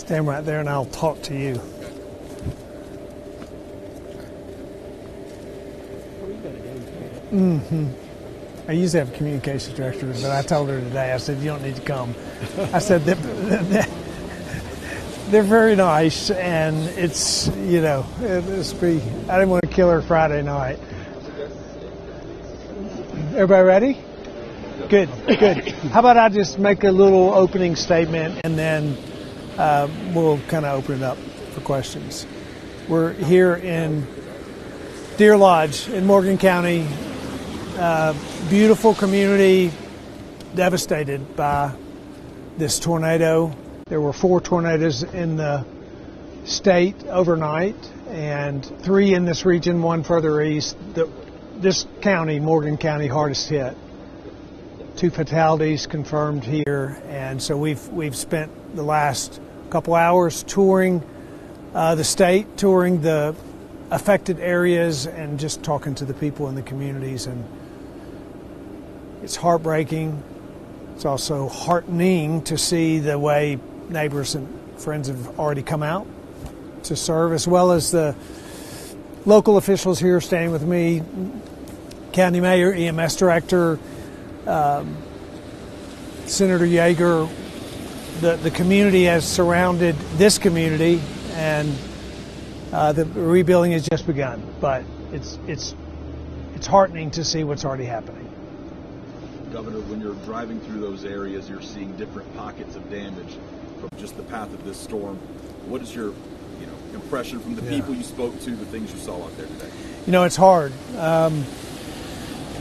Stand right there and I'll talk to you. I usually have a communications director, but I told her today, I said, you don't need to come. I said, they're very nice, and it's, you know, I didn't want to kill her Friday night. Everybody ready? Good, good. How about I just make a little opening statement, and then we'll kind of open it up for questions. We're here in Deer Lodge in Morgan County. Beautiful community, devastated by this tornado. There were 4 tornadoes in the state overnight, and 3 in this region, 1 further east. This county, Morgan County, hardest hit. 2 fatalities confirmed here, and so we've spent the last couple hours touring the state, touring the affected areas, and just talking to the people in the communities. And it's heartbreaking. It's also heartening to see the way neighbors and friends have already come out to serve, as well as the local officials here standing with me, County Mayor, EMS Director, Senator Yeager. The community has surrounded this community, and the rebuilding has just begun. But it's heartening to see what's already happening. Governor, when you're driving through those areas, you're seeing different pockets of damage from just the path of this storm. What is your, impression from the people you spoke to, the things you saw out there today? It's hard.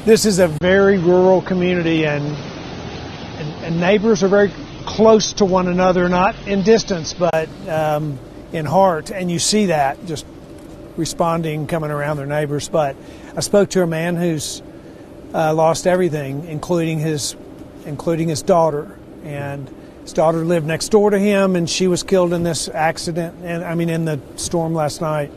This is a very rural community, and neighbors are very close to one another, not in distance, but in heart. And you see that just responding, coming around their neighbors. But I spoke to a man who's lost everything, including his daughter, and his daughter lived next door to him, and she was killed in this accident, in the storm last night.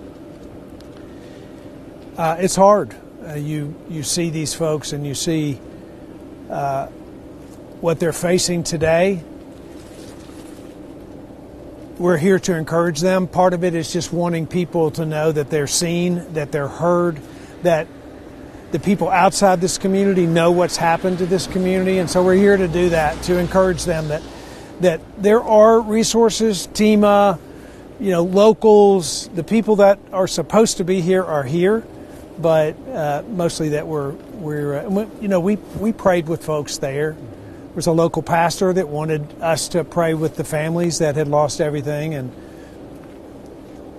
It's hard. You see these folks, and you see what they're facing today. We're here to encourage them. Part of it is just wanting people to know that they're seen, that they're heard, that the people outside this community know what's happened to this community. And so we're here to do that, to encourage them that there are resources, TEMA, locals, the people that are supposed to be here are here, but mostly that we prayed with folks there. There was a local pastor that wanted us to pray with the families that had lost everything, and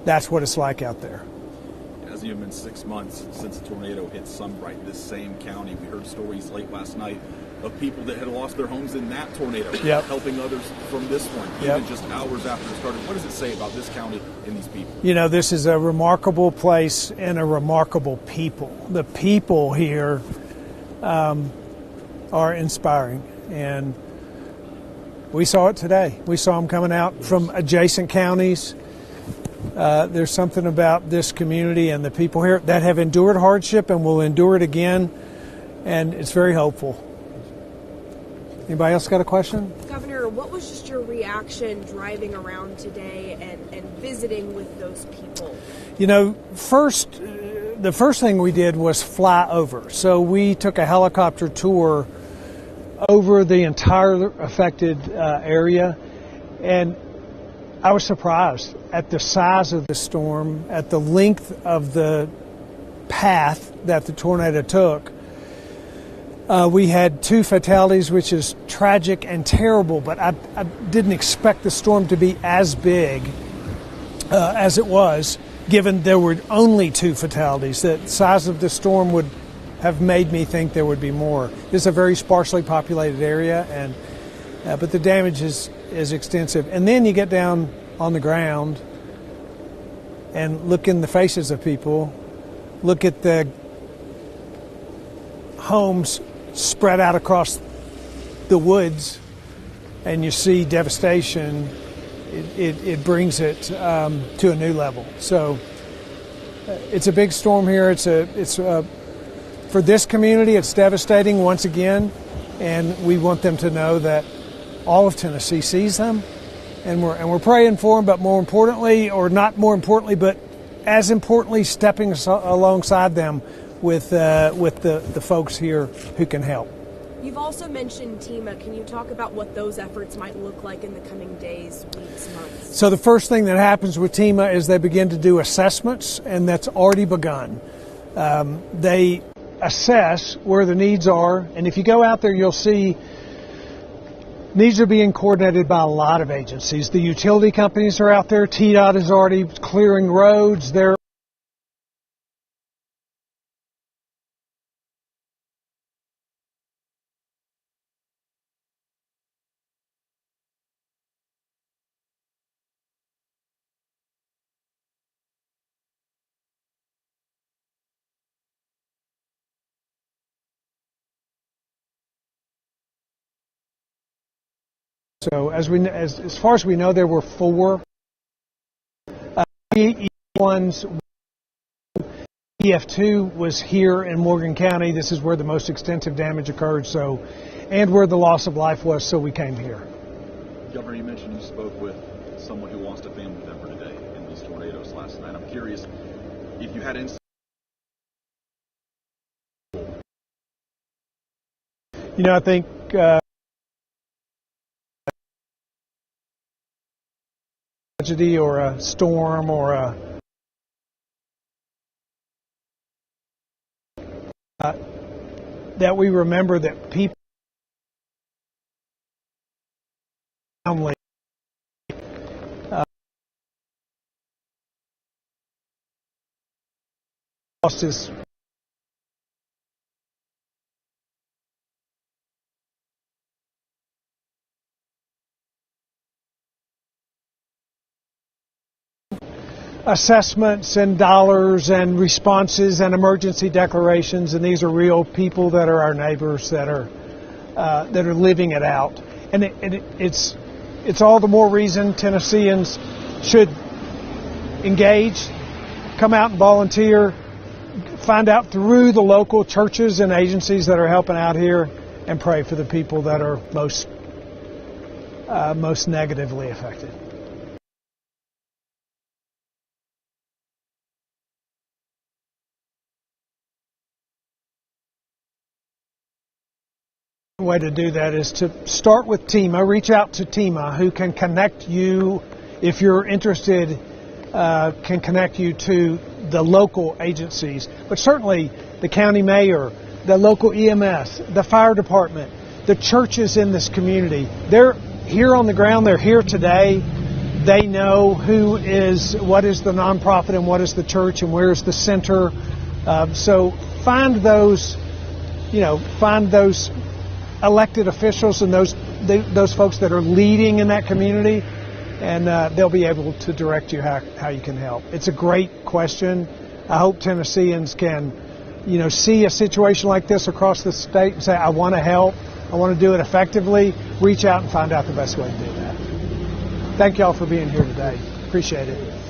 that's what it's like out there. It hasn't even been 6 months since the tornado hit Sunbright, this same county. We heard stories late last night of people that had lost their homes in that tornado, helping others from this one, even just hours after it started. What does it say about this county and these people? This is a remarkable place and a remarkable people. The people here are inspiring, and we saw it today. We saw them coming out from adjacent counties. There's something about this community and the people here that have endured hardship and will endure it again, and it's very hopeful. Anybody else got a question? Governor, what was just your reaction driving around today and visiting with those people? The first thing we did was fly over. So we took a helicopter tour over the entire affected area, and I was surprised at the size of the storm, at the length of the path that the tornado took. We had 2 fatalities, which is tragic and terrible, but I didn't expect the storm to be as big as it was, given there were only 2 fatalities. The size of the storm would have made me think there would be more. This is a very sparsely populated area, but the damage is extensive. And then you get down on the ground and look in the faces of people, look at the homes spread out across the woods, and you see devastation. It brings it to a new level. So it's a big storm here. For this community, it's devastating once again, and we want them to know that all of Tennessee sees them and we're praying for them. But more importantly, or not more importantly, but as importantly, stepping alongside them with the folks here who can help. You've also mentioned TEMA. Can you talk about what those efforts might look like in the coming days, weeks, months? So the first thing that happens with TEMA is they begin to do assessments, and that's already begun. They assess where the needs are, and if you go out there, you'll see needs are being coordinated by a lot of agencies. The utility companies are out there. TDOT is already clearing roads. So as far as we know, there were 4 ones. EF2 was here in Morgan County. This is where the most extensive damage occurred, and where the loss of life was, so we came here. Governor, you mentioned you spoke with someone who lost a family member today in these tornadoes last night. I'm curious if you had insight. I think tragedy or a storm or that we remember that people lost his assessments and dollars and responses and emergency declarations, and these are real people that are our neighbors that are living it out, and it's all the more reason Tennesseans should engage, come out and volunteer, find out through the local churches and agencies that are helping out here, and pray for the people that are most negatively affected. Way to do that is to start with TEMA. Reach out to TEMA, who can connect you, if you're interested, can connect you to the local agencies. But certainly the county mayor, the local EMS, the fire department, the churches in this community. They're here on the ground. They're here today. They know what is the nonprofit and what is the church and where's the center. So find those elected officials and those folks that are leading in that community, and they'll be able to direct you how you can help. It's a great question. I hope Tennesseans can, see a situation like this across the state and say, I want to help. I want to do it effectively. Reach out and find out the best way to do that. Thank y'all for being here today. Appreciate it.